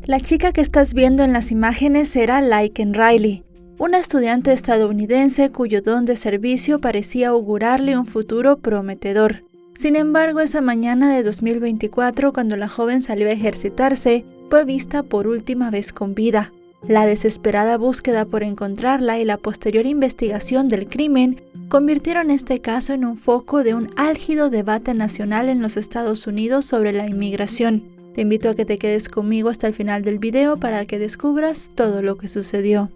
La chica que estás viendo en las imágenes era Laken Riley, una estudiante estadounidense cuyo don de servicio parecía augurarle un futuro prometedor. Sin embargo, esa mañana de 2024, cuando la joven salió a ejercitarse, fue vista por última vez con vida. La desesperada búsqueda por encontrarla y la posterior investigación del crimen convirtieron este caso en un foco de un álgido debate nacional en los Estados Unidos sobre la inmigración. Te invito a que te quedes conmigo hasta el final del video para que descubras todo lo que sucedió.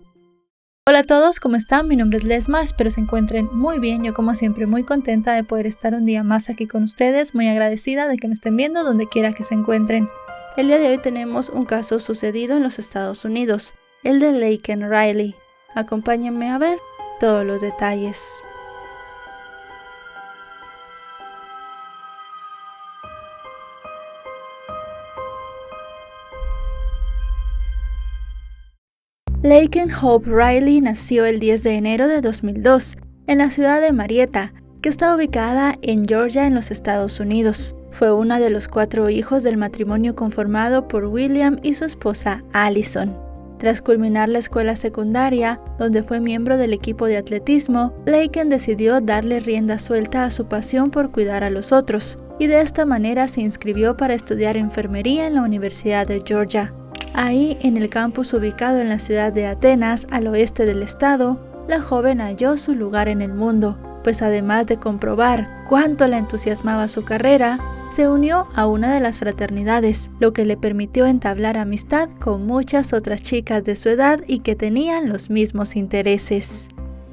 Hola a todos, ¿cómo están? Mi nombre es Lesma, espero se encuentren muy bien. Yo como siempre muy contenta de poder estar un día más aquí con ustedes, muy agradecida de que me estén viendo donde quiera que se encuentren. El día de hoy tenemos un caso sucedido en los Estados Unidos, el de Laken Riley. Acompáñenme a ver todos los detalles. Laken Hope Riley nació el 10 de enero de 2002 en la ciudad de Marietta, que está ubicada en Georgia en los Estados Unidos. Fue una de los 4 hijos del matrimonio conformado por William y su esposa Allison. Tras culminar la escuela secundaria, donde fue miembro del equipo de atletismo, Laken decidió darle rienda suelta a su pasión por cuidar a los otros, y de esta manera se inscribió para estudiar enfermería en la Universidad de Georgia. Ahí, en el campus ubicado en la ciudad de Atenas, al oeste del estado, la joven halló su lugar en el mundo, pues además de comprobar cuánto la entusiasmaba su carrera, se unió a una de las fraternidades, lo que le permitió entablar amistad con muchas otras chicas de su edad y que tenían los mismos intereses.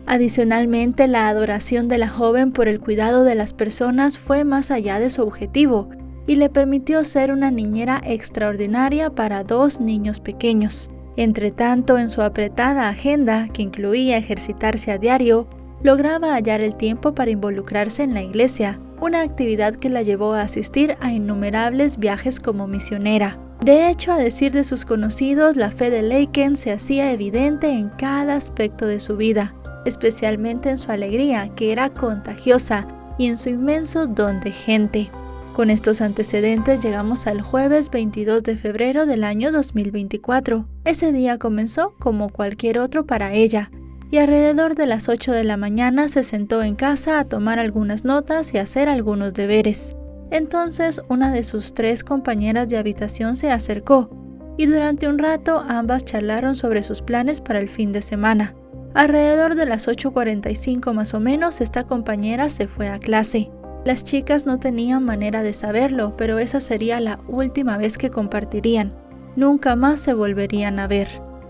Adicionalmente, la adoración de la joven por el cuidado de las personas fue más allá de su objetivo, y le permitió ser una niñera extraordinaria para 2 niños pequeños. Entre tanto, en su apretada agenda, que incluía ejercitarse a diario, lograba hallar el tiempo para involucrarse en la iglesia, una actividad que la llevó a asistir a innumerables viajes como misionera. De hecho, a decir de sus conocidos, la fe de Laken se hacía evidente en cada aspecto de su vida, especialmente en su alegría, que era contagiosa, y en su inmenso don de gente. Con estos antecedentes llegamos al jueves 22 de febrero del año 2024. Ese día comenzó como cualquier otro para ella, y alrededor de las 8 de la mañana se sentó en casa a tomar algunas notas y hacer algunos deberes. Entonces una de sus 3 compañeras de habitación se acercó, y durante un rato ambas charlaron sobre sus planes para el fin de semana. Alrededor de las 8:45 más o menos, esta compañera se fue a clase. Las chicas no tenían manera de saberlo, pero esa sería la última vez que compartirían. Nunca más se volverían a ver.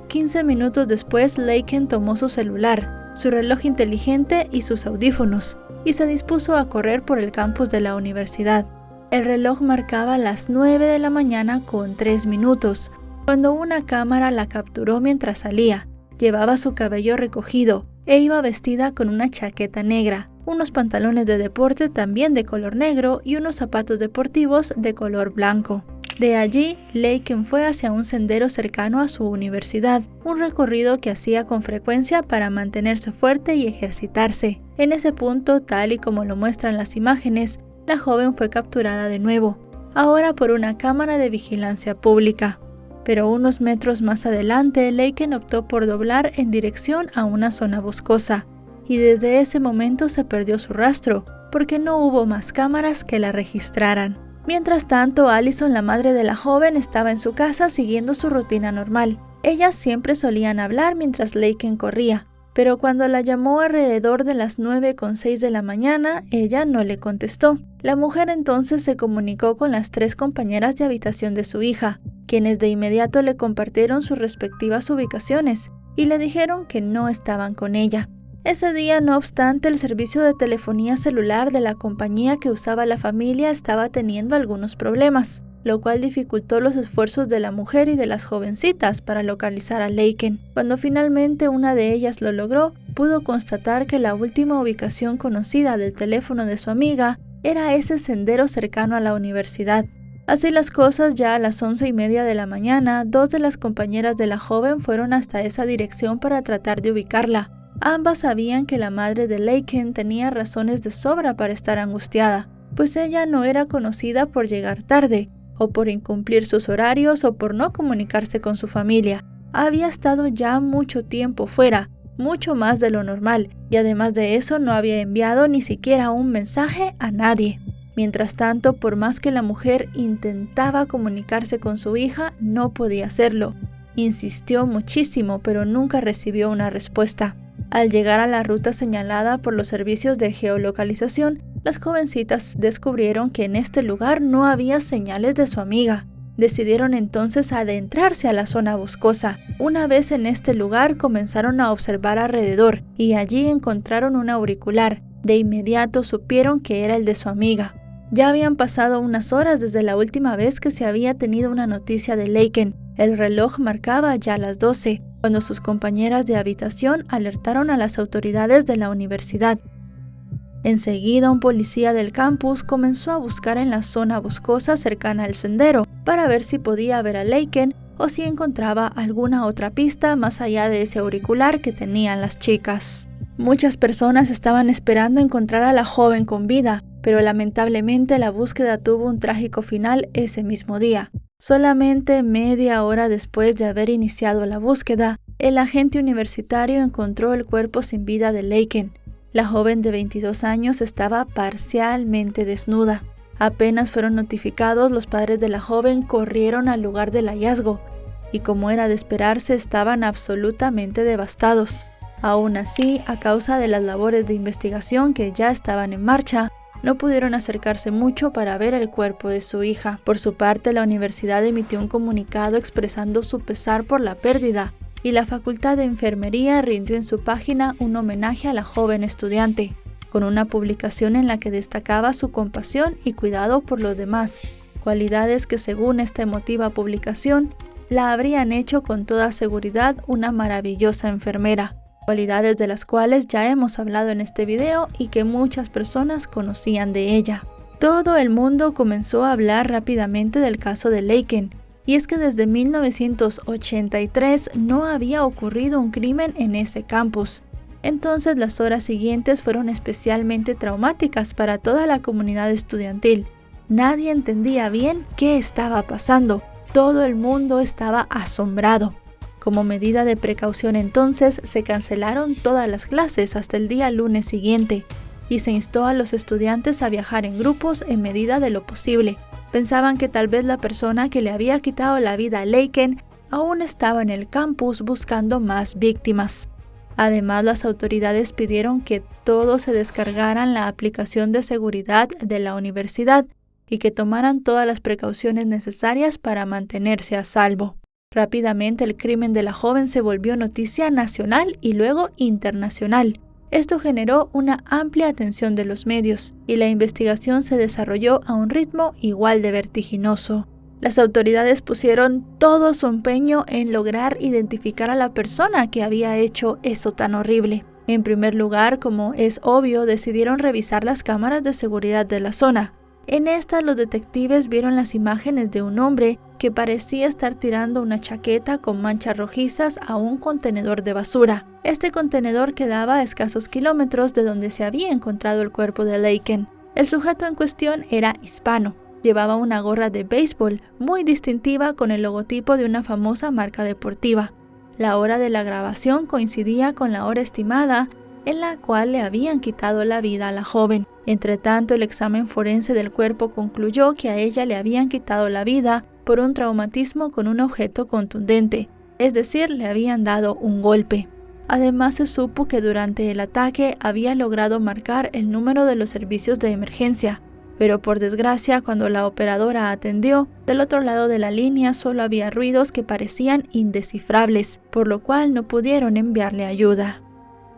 15 minutos después, Laken tomó su celular, su reloj inteligente y sus audífonos, y se dispuso a correr por el campus de la universidad. El reloj marcaba las 9 de la mañana con 3 minutos, cuando una cámara la capturó mientras salía. Llevaba su cabello recogido e iba vestida con una chaqueta negra, unos pantalones de deporte también de color negro y unos zapatos deportivos de color blanco. De allí, Laken fue hacia un sendero cercano a su universidad, un recorrido que hacía con frecuencia para mantenerse fuerte y ejercitarse. En ese punto, tal y como lo muestran las imágenes, la joven fue capturada de nuevo, ahora por una cámara de vigilancia pública. Pero unos metros más adelante, Laken optó por doblar en dirección a una zona boscosa, y desde ese momento se perdió su rastro, porque no hubo más cámaras que la registraran. Mientras tanto, Allison, la madre de la joven, estaba en su casa siguiendo su rutina normal. Ellas siempre solían hablar mientras Laken corría, pero cuando la llamó alrededor de las 9:06 de la mañana, ella no le contestó. La mujer entonces se comunicó con las 3 compañeras de habitación de su hija, quienes de inmediato le compartieron sus respectivas ubicaciones y le dijeron que no estaban con ella. Ese día, no obstante, el servicio de telefonía celular de la compañía que usaba la familia estaba teniendo algunos problemas, lo cual dificultó los esfuerzos de la mujer y de las jovencitas para localizar a Laken. Cuando finalmente una de ellas lo logró, pudo constatar que la última ubicación conocida del teléfono de su amiga era ese sendero cercano a la universidad. Así las cosas, ya a las 11:30 de la mañana, 2 de las compañeras de la joven fueron hasta esa dirección para tratar de ubicarla. Ambas sabían que la madre de Laken tenía razones de sobra para estar angustiada, pues ella no era conocida por llegar tarde, o por incumplir sus horarios o por no comunicarse con su familia. Había estado ya mucho tiempo fuera, mucho más de lo normal, y además de eso no había enviado ni siquiera un mensaje a nadie. Mientras tanto, por más que la mujer intentaba comunicarse con su hija, no podía hacerlo. Insistió muchísimo, pero nunca recibió una respuesta. Al llegar a la ruta señalada por los servicios de geolocalización, las jovencitas descubrieron que en este lugar no había señales de su amiga. Decidieron entonces adentrarse a la zona boscosa. Una vez en este lugar comenzaron a observar alrededor y allí encontraron un auricular. De inmediato supieron que era el de su amiga. Ya habían pasado unas horas desde la última vez que se había tenido una noticia de Laken. El reloj marcaba ya las 12, cuando sus compañeras de habitación alertaron a las autoridades de la universidad. Enseguida un policía del campus comenzó a buscar en la zona boscosa cercana al sendero para ver si podía ver a Laken o si encontraba alguna otra pista más allá de ese auricular que tenían las chicas. Muchas personas estaban esperando encontrar a la joven con vida, pero lamentablemente la búsqueda tuvo un trágico final ese mismo día. Solamente media hora después de haber iniciado la búsqueda, el agente universitario encontró el cuerpo sin vida de Laken. La joven de 22 años estaba parcialmente desnuda. Apenas fueron notificados, los padres de la joven corrieron al lugar del hallazgo y, como era de esperarse, estaban absolutamente devastados. Aún así, a causa de las labores de investigación que ya estaban en marcha, no pudieron acercarse mucho para ver el cuerpo de su hija. Por su parte, la universidad emitió un comunicado expresando su pesar por la pérdida, y la Facultad de Enfermería rindió en su página un homenaje a la joven estudiante, con una publicación en la que destacaba su compasión y cuidado por los demás, cualidades que, según esta emotiva publicación, la habrían hecho con toda seguridad una maravillosa enfermera, cualidades de las cuales ya hemos hablado en este video y que muchas personas conocían de ella. Todo el mundo comenzó a hablar rápidamente del caso de Laken, y es que desde 1983 no había ocurrido un crimen en ese campus. Entonces las horas siguientes fueron especialmente traumáticas para toda la comunidad estudiantil. Nadie entendía bien qué estaba pasando. Todo el mundo estaba asombrado. Como medida de precaución entonces, se cancelaron todas las clases hasta el día lunes siguiente y se instó a los estudiantes a viajar en grupos en medida de lo posible. Pensaban que tal vez la persona que le había quitado la vida a Laken aún estaba en el campus buscando más víctimas. Además, las autoridades pidieron que todos se descargaran la aplicación de seguridad de la universidad y que tomaran todas las precauciones necesarias para mantenerse a salvo. Rápidamente el crimen de la joven se volvió noticia nacional y luego internacional. Esto generó una amplia atención de los medios y la investigación se desarrolló a un ritmo igual de vertiginoso. Las autoridades pusieron todo su empeño en lograr identificar a la persona que había hecho eso tan horrible. En primer lugar, como es obvio, decidieron revisar las cámaras de seguridad de la zona. En estas, los detectives vieron las imágenes de un hombre que parecía estar tirando una chaqueta con manchas rojizas a un contenedor de basura. Este contenedor quedaba a escasos kilómetros de donde se había encontrado el cuerpo de Laken. El sujeto en cuestión era hispano. Llevaba una gorra de béisbol muy distintiva con el logotipo de una famosa marca deportiva. La hora de la grabación coincidía con la hora estimada en la cual le habían quitado la vida a la joven. Entretanto, el examen forense del cuerpo concluyó que a ella le habían quitado la vida por un traumatismo con un objeto contundente, es decir, le habían dado un golpe. Además, se supo que durante el ataque había logrado marcar el número de los servicios de emergencia, pero por desgracia, cuando la operadora atendió, del otro lado de la línea solo había ruidos que parecían indescifrables, por lo cual no pudieron enviarle ayuda.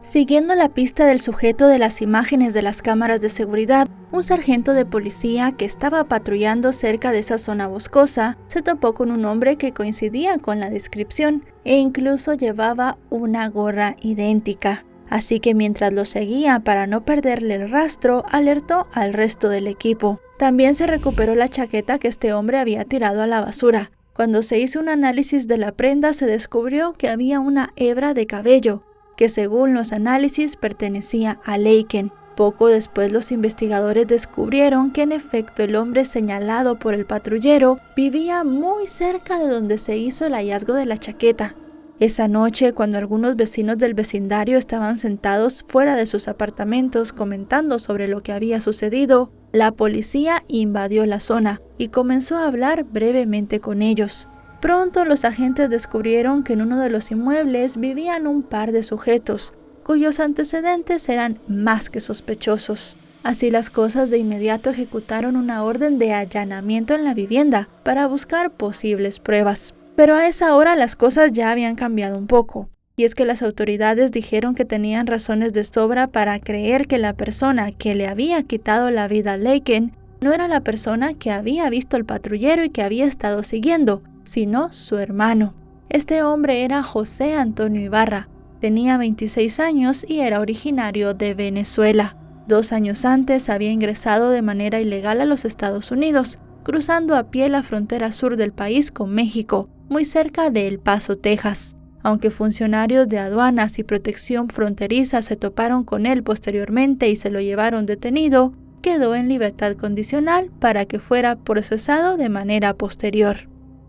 Siguiendo la pista del sujeto de las imágenes de las cámaras de seguridad, un sargento de policía que estaba patrullando cerca de esa zona boscosa se topó con un hombre que coincidía con la descripción e incluso llevaba una gorra idéntica. Así que mientras lo seguía para no perderle el rastro, alertó al resto del equipo. También se recuperó la chaqueta que este hombre había tirado a la basura. Cuando se hizo un análisis de la prenda, se descubrió que había una hebra de cabello, que según los análisis pertenecía a Laken. Poco después los investigadores descubrieron que en efecto el hombre señalado por el patrullero vivía muy cerca de donde se hizo el hallazgo de la chaqueta. Esa noche, cuando algunos vecinos del vecindario estaban sentados fuera de sus apartamentos comentando sobre lo que había sucedido, la policía invadió la zona y comenzó a hablar brevemente con ellos. Pronto los agentes descubrieron que en uno de los inmuebles vivían un par de sujetos, cuyos antecedentes eran más que sospechosos. Así las cosas, de inmediato ejecutaron una orden de allanamiento en la vivienda para buscar posibles pruebas. Pero a esa hora las cosas ya habían cambiado un poco, y es que las autoridades dijeron que tenían razones de sobra para creer que la persona que le había quitado la vida a Laken no era la persona que había visto al patrullero y que había estado siguiendo, sino su hermano. Este hombre era José Antonio Ibarra, tenía 26 años y era originario de Venezuela. 2 años antes había ingresado de manera ilegal a los Estados Unidos, cruzando a pie la frontera sur del país con México, muy cerca de El Paso, Texas. Aunque funcionarios de aduanas y protección fronteriza se toparon con él posteriormente y se lo llevaron detenido, quedó en libertad condicional para que fuera procesado de manera posterior.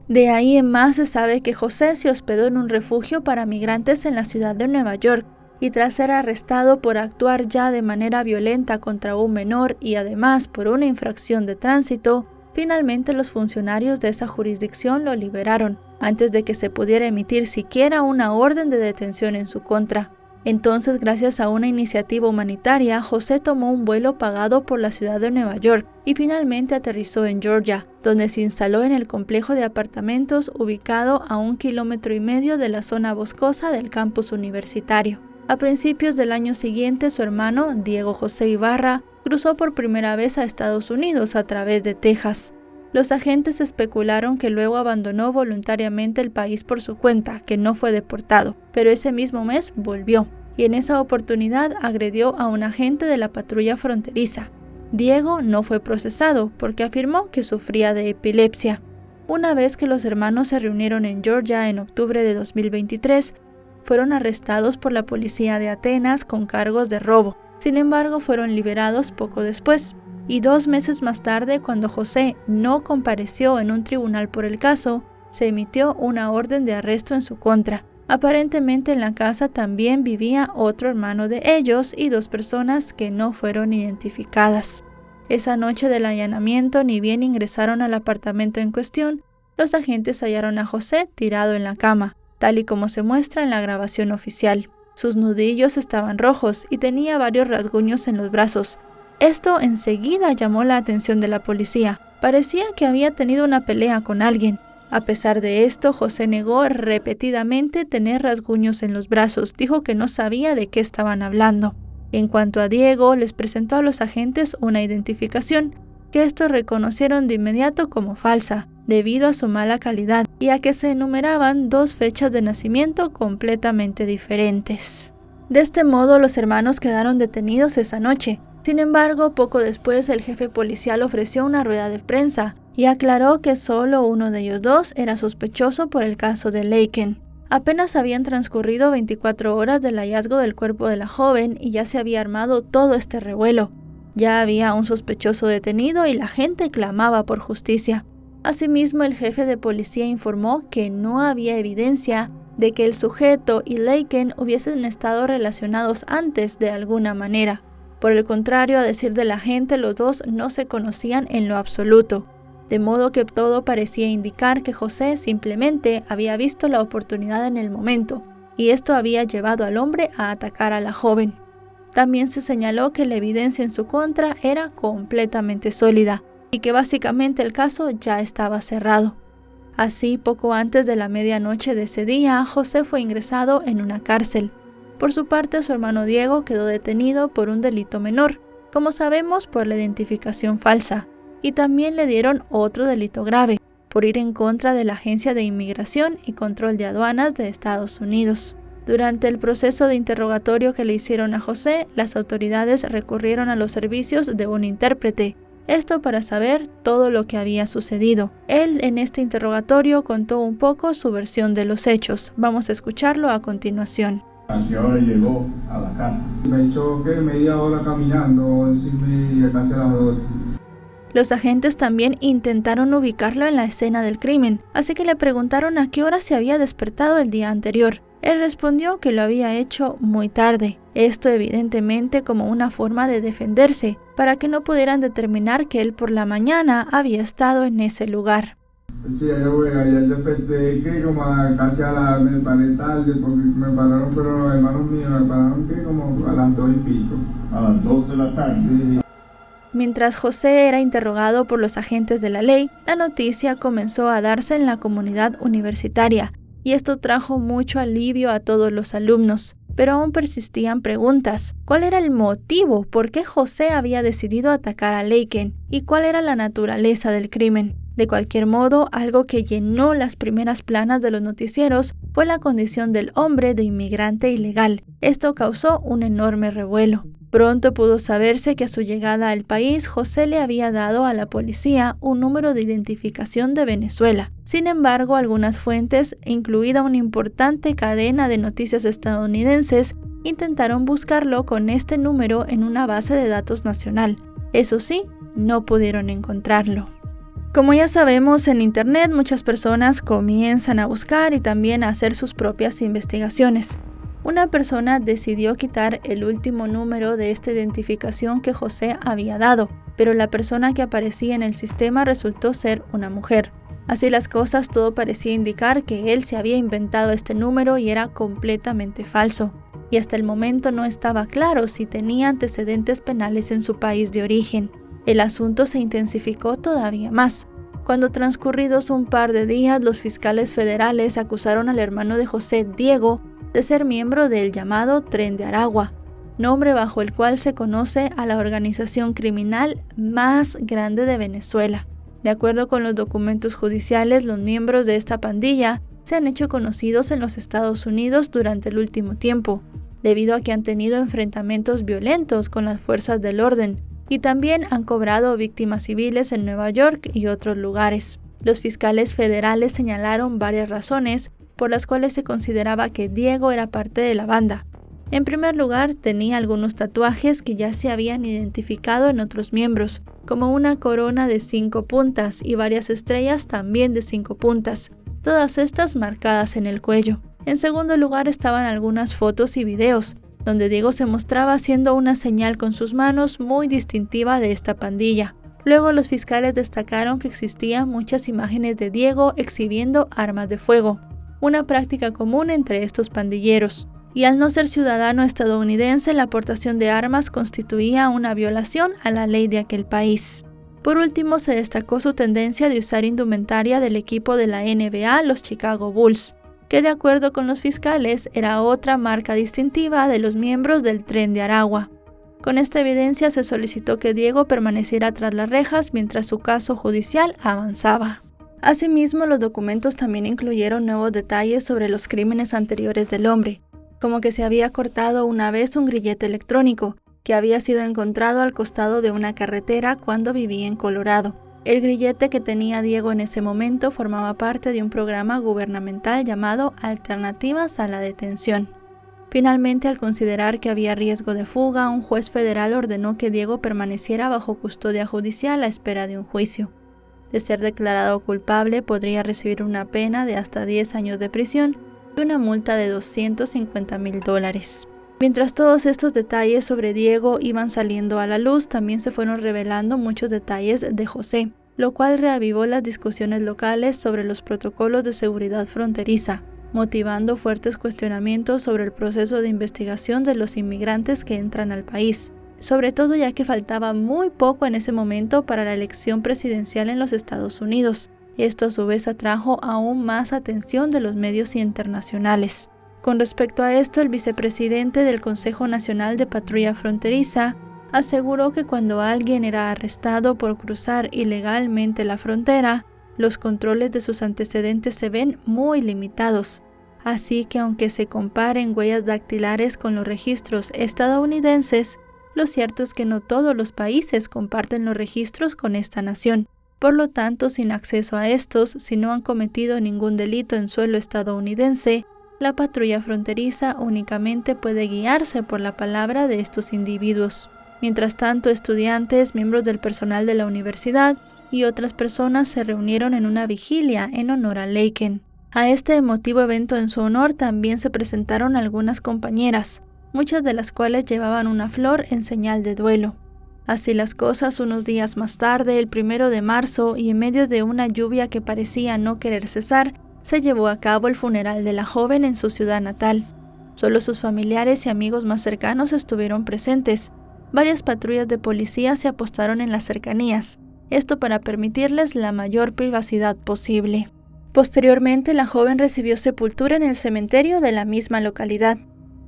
De ahí en más se sabe que José se hospedó en un refugio para migrantes en la ciudad de Nueva York, y tras ser arrestado por actuar ya de manera violenta contra un menor y además por una infracción de tránsito, finalmente los funcionarios de esa jurisdicción lo liberaron, antes de que se pudiera emitir siquiera una orden de detención en su contra. Entonces, gracias a una iniciativa humanitaria, José tomó un vuelo pagado por la ciudad de Nueva York y finalmente aterrizó en Georgia, donde se instaló en el complejo de apartamentos ubicado a 1,5 kilómetros de la zona boscosa del campus universitario. A principios del año siguiente, su hermano, Diego José Ibarra, cruzó por primera vez a Estados Unidos a través de Texas. Los agentes especularon que luego abandonó voluntariamente el país por su cuenta, que no fue deportado, pero ese mismo mes volvió, y en esa oportunidad agredió a un agente de la patrulla fronteriza. Diego no fue procesado porque afirmó que sufría de epilepsia. Una vez que los hermanos se reunieron en Georgia en octubre de 2023, fueron arrestados por la policía de Atenas con cargos de robo. Sin embargo, fueron liberados poco después. Y 2 meses más tarde, cuando José no compareció en un tribunal por el caso, se emitió una orden de arresto en su contra. Aparentemente en la casa también vivía otro hermano de ellos y 2 personas que no fueron identificadas. Esa noche del allanamiento, ni bien ingresaron al apartamento en cuestión, los agentes hallaron a José tirado en la cama, tal y como se muestra en la grabación oficial. Sus nudillos estaban rojos y tenía varios rasguños en los brazos. Esto enseguida llamó la atención de la policía. Parecía que había tenido una pelea con alguien. A pesar de esto, José negó repetidamente tener rasguños en los brazos. Dijo que no sabía de qué estaban hablando. En cuanto a Diego, les presentó a los agentes una identificación, que estos reconocieron de inmediato como falsa, debido a su mala calidad y a que se enumeraban 2 fechas de nacimiento completamente diferentes. De este modo, los hermanos quedaron detenidos esa noche. Sin embargo, poco después el jefe policial ofreció una rueda de prensa y aclaró que solo uno de ellos 2 era sospechoso por el caso de Laken. Apenas habían transcurrido 24 horas del hallazgo del cuerpo de la joven y ya se había armado todo este revuelo. Ya había un sospechoso detenido y la gente clamaba por justicia. Asimismo, el jefe de policía informó que no había evidencia de que el sujeto y Laken hubiesen estado relacionados antes de alguna manera. Por el contrario, a decir de la gente, los 2 no se conocían en lo absoluto, de modo que todo parecía indicar que José simplemente había visto la oportunidad en el momento, y esto había llevado al hombre a atacar a la joven. También se señaló que la evidencia en su contra era completamente sólida, y que básicamente el caso ya estaba cerrado. Así, poco antes de la medianoche de ese día, José fue ingresado en una cárcel. Por su parte, su hermano Diego quedó detenido por un delito menor, como sabemos por la identificación falsa, y también le dieron otro delito grave, por ir en contra de la Agencia de Inmigración y Control de Aduanas de Estados Unidos. Durante el proceso de interrogatorio que le hicieron a José, las autoridades recurrieron a los servicios de un intérprete, esto para saber todo lo que había sucedido. Él en este interrogatorio contó un poco su versión de los hechos. Vamos a escucharlo a continuación. ¿A qué hora llegó a la casa? Me echó media hora caminando, 11:30, casi a las 12. Los agentes también intentaron ubicarlo en la escena del crimen, así que le preguntaron a qué hora se había despertado el día anterior. Él respondió que lo había hecho muy tarde, esto evidentemente como una forma de defenderse, para que no pudieran determinar que él por la mañana había estado en ese lugar. Sí, ayer desperté que como casi me paré tarde porque me pararon, pero los hermanos míos me pararon que como a las 2:00. A las 2 de la tarde. Sí. Mientras José era interrogado por los agentes de la ley, la noticia comenzó a darse en la comunidad universitaria, y esto trajo mucho alivio a todos los alumnos. Pero aún persistían preguntas. ¿Cuál era el motivo por qué José había decidido atacar a Laken? ¿Y cuál era la naturaleza del crimen? De cualquier modo, algo que llenó las primeras planas de los noticieros fue la condición del hombre de inmigrante ilegal. Esto causó un enorme revuelo. Pronto pudo saberse que a su llegada al país, José le había dado a la policía un número de identificación de Venezuela. Sin embargo, algunas fuentes, incluida una importante cadena de noticias estadounidenses, intentaron buscarlo con este número en una base de datos nacional. Eso sí, no pudieron encontrarlo. Como ya sabemos, en Internet muchas personas comienzan a buscar y también a hacer sus propias investigaciones. Una persona decidió quitar el último número de esta identificación que José había dado, pero la persona que aparecía en el sistema resultó ser una mujer. Así las cosas, todo parecía indicar que él se había inventado este número y era completamente falso. Y hasta el momento no estaba claro si tenía antecedentes penales en su país de origen. El asunto se intensificó todavía más. Cuando transcurridos un par de días, los fiscales federales acusaron al hermano de José, Diego, de ser miembro del llamado Tren de Aragua, nombre bajo el cual se conoce a la organización criminal más grande de Venezuela. De acuerdo con los documentos judiciales, los miembros de esta pandilla se han hecho conocidos en los Estados Unidos durante el último tiempo, debido a que han tenido enfrentamientos violentos con las fuerzas del orden y también han cobrado víctimas civiles en Nueva York y otros lugares. Los fiscales federales señalaron varias razones por las cuales se consideraba que Diego era parte de la banda. En primer lugar, tenía algunos tatuajes que ya se habían identificado en otros miembros, como una corona de 5 puntas y varias estrellas también de 5 puntas, todas estas marcadas en el cuello. En segundo lugar estaban algunas fotos y videos, donde Diego se mostraba haciendo una señal con sus manos muy distintiva de esta pandilla. Luego los fiscales destacaron que existían muchas imágenes de Diego exhibiendo armas de fuego, una práctica común entre estos pandilleros, y al no ser ciudadano estadounidense, la aportación de armas constituía una violación a la ley de aquel país. Por último, se destacó su tendencia de usar indumentaria del equipo de la NBA, los Chicago Bulls, que de acuerdo con los fiscales era otra marca distintiva de los miembros del Tren de Aragua. Con esta evidencia se solicitó que Diego permaneciera tras las rejas mientras su caso judicial avanzaba. Asimismo, los documentos también incluyeron nuevos detalles sobre los crímenes anteriores del hombre, como que se había cortado una vez un grillete electrónico, que había sido encontrado al costado de una carretera cuando vivía en Colorado. El grillete que tenía Diego en ese momento formaba parte de un programa gubernamental llamado Alternativas a la Detención. Finalmente, al considerar que había riesgo de fuga, un juez federal ordenó que Diego permaneciera bajo custodia judicial a espera de un juicio. De ser declarado culpable, podría recibir una pena de hasta 10 años de prisión y una multa de $250,000. Mientras todos estos detalles sobre Diego iban saliendo a la luz, también se fueron revelando muchos detalles de José, lo cual reavivó las discusiones locales sobre los protocolos de seguridad fronteriza, motivando fuertes cuestionamientos sobre el proceso de investigación de los inmigrantes que entran al país, sobre todo ya que faltaba muy poco en ese momento para la elección presidencial en los Estados Unidos. Esto a su vez atrajo aún más atención de los medios internacionales. Con respecto a esto, el vicepresidente del Consejo Nacional de Patrulla Fronteriza aseguró que cuando alguien era arrestado por cruzar ilegalmente la frontera, los controles de sus antecedentes se ven muy limitados. Así que aunque se comparen huellas dactilares con los registros estadounidenses, lo cierto es que no todos los países comparten los registros con esta nación. Por lo tanto, sin acceso a estos, si no han cometido ningún delito en suelo estadounidense, la patrulla fronteriza únicamente puede guiarse por la palabra de estos individuos. Mientras tanto, estudiantes, miembros del personal de la universidad y otras personas se reunieron en una vigilia en honor a Laken. A este emotivo evento en su honor también se presentaron algunas compañeras, muchas de las cuales llevaban una flor en señal de duelo. Así las cosas, unos días más tarde, el 1 de marzo, y en medio de una lluvia que parecía no querer cesar, se llevó a cabo el funeral de la joven en su ciudad natal. Solo sus familiares y amigos más cercanos estuvieron presentes. Varias patrullas de policía se apostaron en las cercanías, esto para permitirles la mayor privacidad posible. Posteriormente, la joven recibió sepultura en el cementerio de la misma localidad.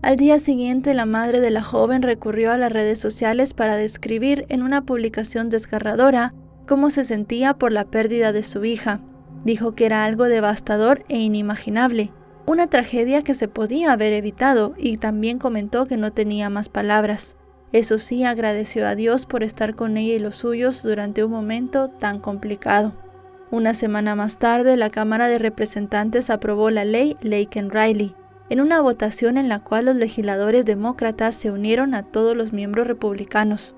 Al día siguiente, la madre de la joven recurrió a las redes sociales para describir en una publicación desgarradora cómo se sentía por la pérdida de su hija. Dijo que era algo devastador e inimaginable, una tragedia que se podía haber evitado, y también comentó que no tenía más palabras. Eso sí, agradeció a Dios por estar con ella y los suyos durante un momento tan complicado. Una semana más tarde, la Cámara de Representantes aprobó la ley Laken-Riley, en una votación en la cual los legisladores demócratas se unieron a todos los miembros republicanos.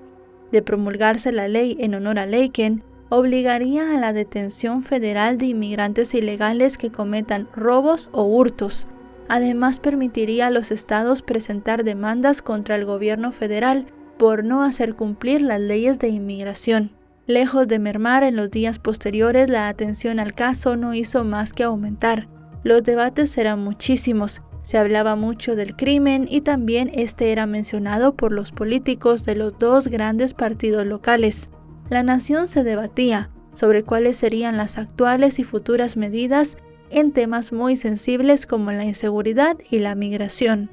De promulgarse la ley en honor a Laken, obligaría a la detención federal de inmigrantes ilegales que cometan robos o hurtos. Además, permitiría a los estados presentar demandas contra el gobierno federal por no hacer cumplir las leyes de inmigración. Lejos de mermar en los días posteriores, la atención al caso no hizo más que aumentar. Los debates eran muchísimos, se hablaba mucho del crimen y también este era mencionado por los políticos de los dos grandes partidos locales. La nación se debatía sobre cuáles serían las actuales y futuras medidas en temas muy sensibles como la inseguridad y la migración.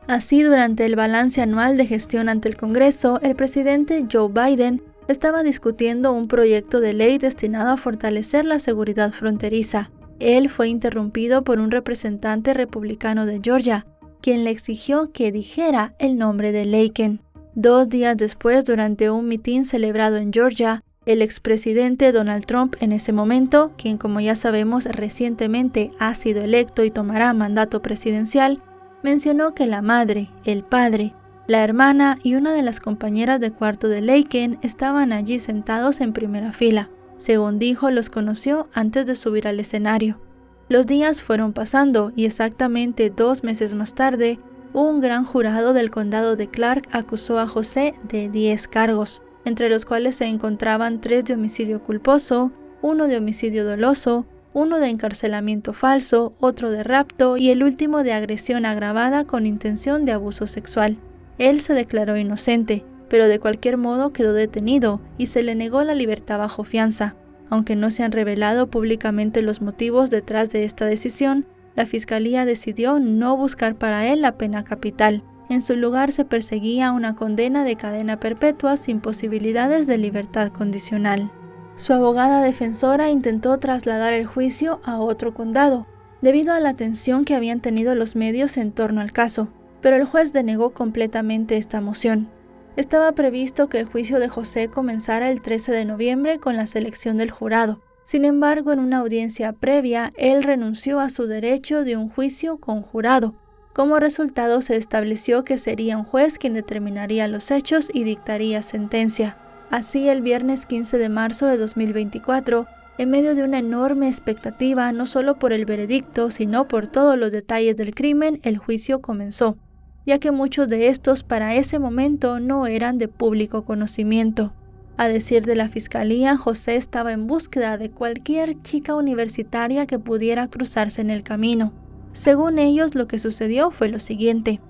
Así, durante el balance anual de gestión ante el Congreso, el presidente Joe Biden estaba discutiendo un proyecto de ley destinado a fortalecer la seguridad fronteriza. Él fue interrumpido por un representante republicano de Georgia, quien le exigió que dijera el nombre de Laken. 2 días después, durante un mitin celebrado en Georgia, el expresidente Donald Trump, en ese momento, quien como ya sabemos recientemente ha sido electo y tomará mandato presidencial, mencionó que la madre, el padre, la hermana y una de las compañeras de cuarto de Laken estaban allí sentados en primera fila. Según dijo, los conoció antes de subir al escenario. Los días fueron pasando y exactamente 2 meses más tarde, un gran jurado del condado de Clark acusó a José de 10 cargos, entre los cuales se encontraban 3 de homicidio culposo, 1 de homicidio doloso, 1 de encarcelamiento falso, otro de rapto y el último de agresión agravada con intención de abuso sexual. Él se declaró inocente, pero de cualquier modo quedó detenido y se le negó la libertad bajo fianza. Aunque no se han revelado públicamente los motivos detrás de esta decisión, la Fiscalía decidió no buscar para él la pena capital. En su lugar se perseguía una condena de cadena perpetua sin posibilidades de libertad condicional. Su abogada defensora intentó trasladar el juicio a otro condado, debido a la atención que habían tenido los medios en torno al caso, pero el juez denegó completamente esta moción. Estaba previsto que el juicio de José comenzara el 13 de noviembre con la selección del jurado. Sin embargo, en una audiencia previa, él renunció a su derecho de un juicio con jurado. Como resultado, se estableció que sería un juez quien determinaría los hechos y dictaría sentencia. Así, el viernes 15 de marzo de 2024, en medio de una enorme expectativa, no solo por el veredicto, sino por todos los detalles del crimen, el juicio comenzó, ya que muchos de estos para ese momento no eran de público conocimiento. A decir de la Fiscalía, José estaba en búsqueda de cualquier chica universitaria que pudiera cruzarse en el camino. Según ellos, lo que sucedió fue lo siguiente.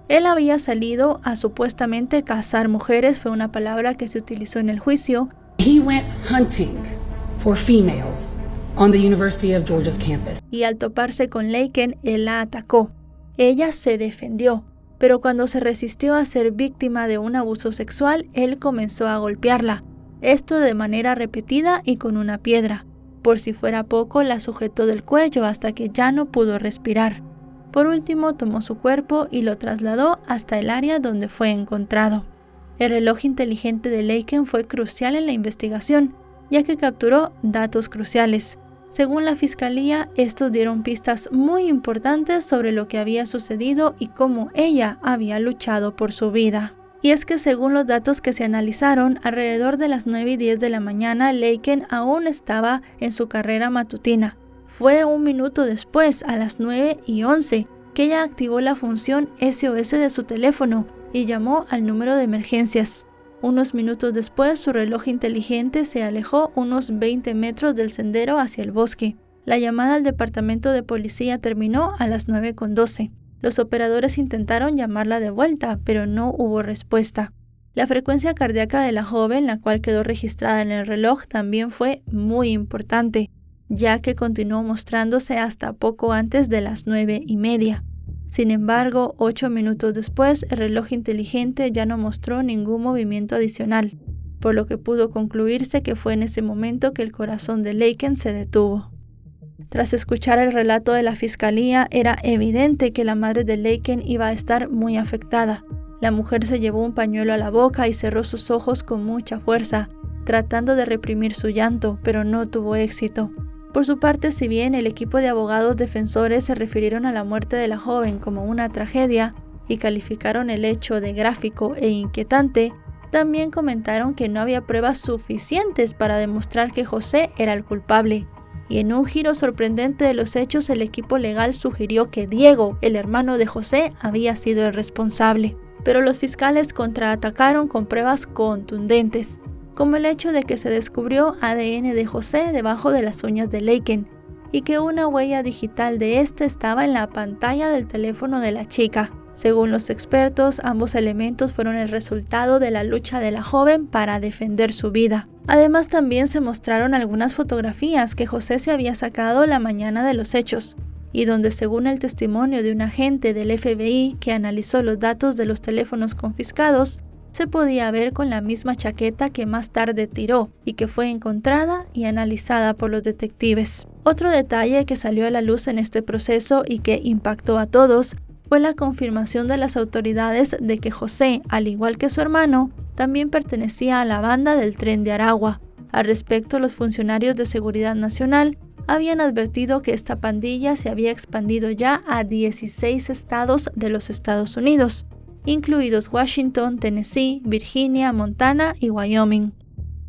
Él había salido a supuestamente cazar mujeres, fue una palabra que se utilizó en el juicio. He went hunting for females on the University of Georgia's campus. Y al toparse con Laken, él la atacó. Ella se defendió, pero cuando se resistió a ser víctima de un abuso sexual, él comenzó a golpearla, esto de manera repetida y con una piedra. Por si fuera poco, la sujetó del cuello hasta que ya no pudo respirar. Por último, tomó su cuerpo y lo trasladó hasta el área donde fue encontrado. El reloj inteligente de Laken fue crucial en la investigación, ya que capturó datos cruciales. Según la fiscalía, estos dieron pistas muy importantes sobre lo que había sucedido y cómo ella había luchado por su vida. Y es que según los datos que se analizaron, alrededor de las 9:10 de la mañana, Laken aún estaba en su carrera matutina. Fue un minuto después, a las 9:11, que ella activó la función SOS de su teléfono y llamó al número de emergencias. Unos minutos después, su reloj inteligente se alejó unos 20 metros del sendero hacia el bosque. La llamada al departamento de policía terminó a las 9:12. Los operadores intentaron llamarla de vuelta, pero no hubo respuesta. La frecuencia cardíaca de la joven, la cual quedó registrada en el reloj, también fue muy importante, ya que continuó mostrándose hasta poco antes de las 9:30. Sin embargo, 8 minutos después, el reloj inteligente ya no mostró ningún movimiento adicional, por lo que pudo concluirse que fue en ese momento que el corazón de Laken se detuvo. Tras escuchar el relato de la fiscalía, era evidente que la madre de Laken iba a estar muy afectada. La mujer se llevó un pañuelo a la boca y cerró sus ojos con mucha fuerza, tratando de reprimir su llanto, pero no tuvo éxito. Por su parte, si bien el equipo de abogados defensores se refirieron a la muerte de la joven como una tragedia y calificaron el hecho de gráfico e inquietante, también comentaron que no había pruebas suficientes para demostrar que José era el culpable. Y en un giro sorprendente de los hechos, el equipo legal sugirió que Diego, el hermano de José, había sido el responsable. Pero los fiscales contraatacaron con pruebas contundentes, como el hecho de que se descubrió ADN de José debajo de las uñas de Laken y que una huella digital de este estaba en la pantalla del teléfono de la chica. Según los expertos, ambos elementos fueron el resultado de la lucha de la joven para defender su vida. Además, también se mostraron algunas fotografías que José se había sacado la mañana de los hechos, y donde, según el testimonio de un agente del FBI que analizó los datos de los teléfonos confiscados, se podía ver con la misma chaqueta que más tarde tiró y que fue encontrada y analizada por los detectives. Otro detalle que salió a la luz en este proceso y que impactó a todos fue la confirmación de las autoridades de que José, al igual que su hermano, también pertenecía a la banda del Tren de Aragua. Al respecto, los funcionarios de Seguridad Nacional habían advertido que esta pandilla se había expandido ya a 16 estados de los Estados Unidos, incluidos Washington, Tennessee, Virginia, Montana y Wyoming.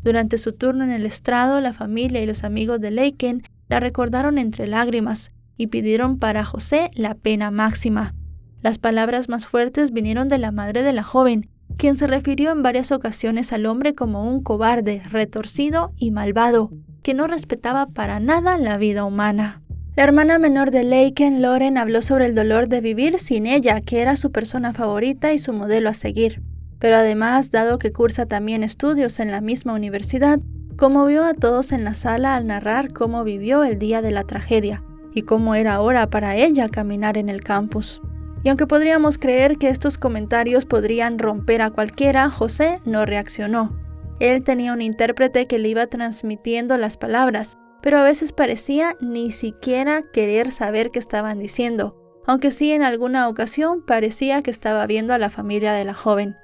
Durante su turno en el estrado, la familia y los amigos de Laken la recordaron entre lágrimas y pidieron para José la pena máxima. Las palabras más fuertes vinieron de la madre de la joven, quien se refirió en varias ocasiones al hombre como un cobarde, retorcido y malvado, que no respetaba para nada la vida humana. La hermana menor de Laken, Lauren, habló sobre el dolor de vivir sin ella, que era su persona favorita y su modelo a seguir. Pero además, dado que cursa también estudios en la misma universidad, conmovió a todos en la sala al narrar cómo vivió el día de la tragedia y cómo era ahora para ella caminar en el campus. Y aunque podríamos creer que estos comentarios podrían romper a cualquiera, José no reaccionó. Él tenía un intérprete que le iba transmitiendo las palabras, pero a veces parecía ni siquiera querer saber qué estaban diciendo, aunque sí en alguna ocasión parecía que estaba viendo a la familia de la joven.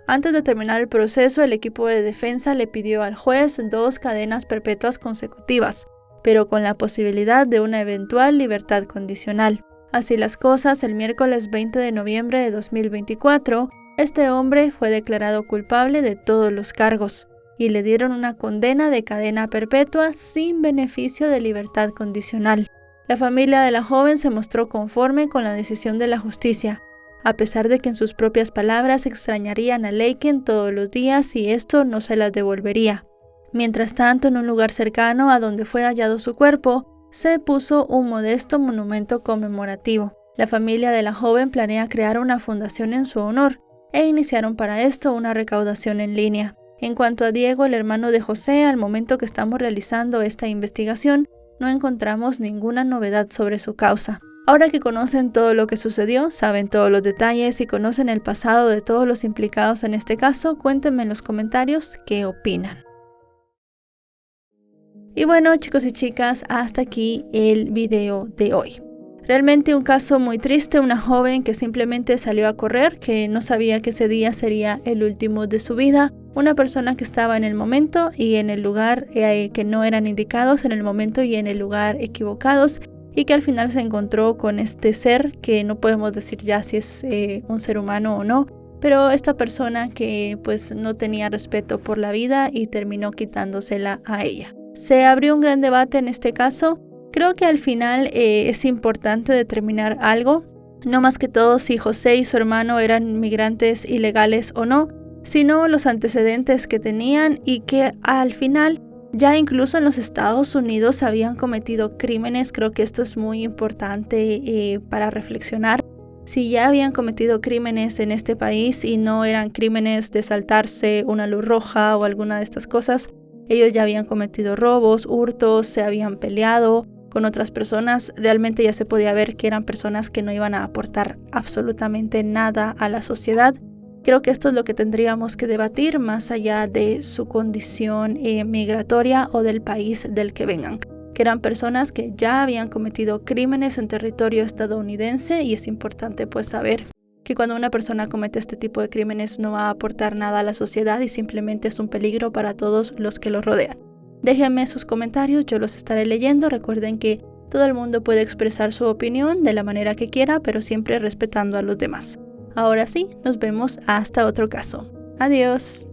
Antes de terminar el proceso, el equipo de defensa le pidió al juez 2 cadenas perpetuas consecutivas, pero con la posibilidad de una eventual libertad condicional. Así las cosas, el miércoles 20 de noviembre de 2024, este hombre fue declarado culpable de todos los cargos y le dieron una condena de cadena perpetua sin beneficio de libertad condicional. La familia de la joven se mostró conforme con la decisión de la justicia, a pesar de que en sus propias palabras extrañarían a Laken todos los días y esto no se las devolvería. Mientras tanto, en un lugar cercano a donde fue hallado su cuerpo, se puso un modesto monumento conmemorativo. La familia de la joven planea crear una fundación en su honor e iniciaron para esto una recaudación en línea. En cuanto a Diego, el hermano de José, al momento que estamos realizando esta investigación, no encontramos ninguna novedad sobre su causa. Ahora que conocen todo lo que sucedió, saben todos los detalles y conocen el pasado de todos los implicados en este caso, cuéntenme en los comentarios qué opinan. Y bueno, chicos y chicas, hasta aquí el video de hoy. Realmente un caso muy triste, una joven que simplemente salió a correr, que no sabía que ese día sería el último de su vida. Una persona que estaba en el momento y en el lugar que no eran indicados, en el momento y en el lugar equivocados, y que al final se encontró con este ser que no podemos decir ya si es un ser humano o no, pero esta persona que pues no tenía respeto por la vida y terminó quitándosela a ella. Se abrió un gran debate en este caso. Creo que al final es importante determinar algo, no más que todo si José y su hermano eran migrantes ilegales o no, sino los antecedentes que tenían y que al final ya incluso en los Estados Unidos habían cometido crímenes. Creo que esto es muy importante para reflexionar. Si ya habían cometido crímenes en este país y no eran crímenes de saltarse una luz roja o alguna de estas cosas, ellos ya habían cometido robos, hurtos, se habían peleado con otras personas, realmente ya se podía ver que eran personas que no iban a aportar absolutamente nada a la sociedad. Creo que esto es lo que tendríamos que debatir más allá de su condición migratoria o del país del que vengan, que eran personas que ya habían cometido crímenes en territorio estadounidense, y es importante pues saber que cuando una persona comete este tipo de crímenes no va a aportar nada a la sociedad y simplemente es un peligro para todos los que lo rodean. Déjenme sus comentarios, yo los estaré leyendo. Recuerden que todo el mundo puede expresar su opinión de la manera que quiera, pero siempre respetando a los demás. Ahora sí, nos vemos hasta otro caso. Adiós.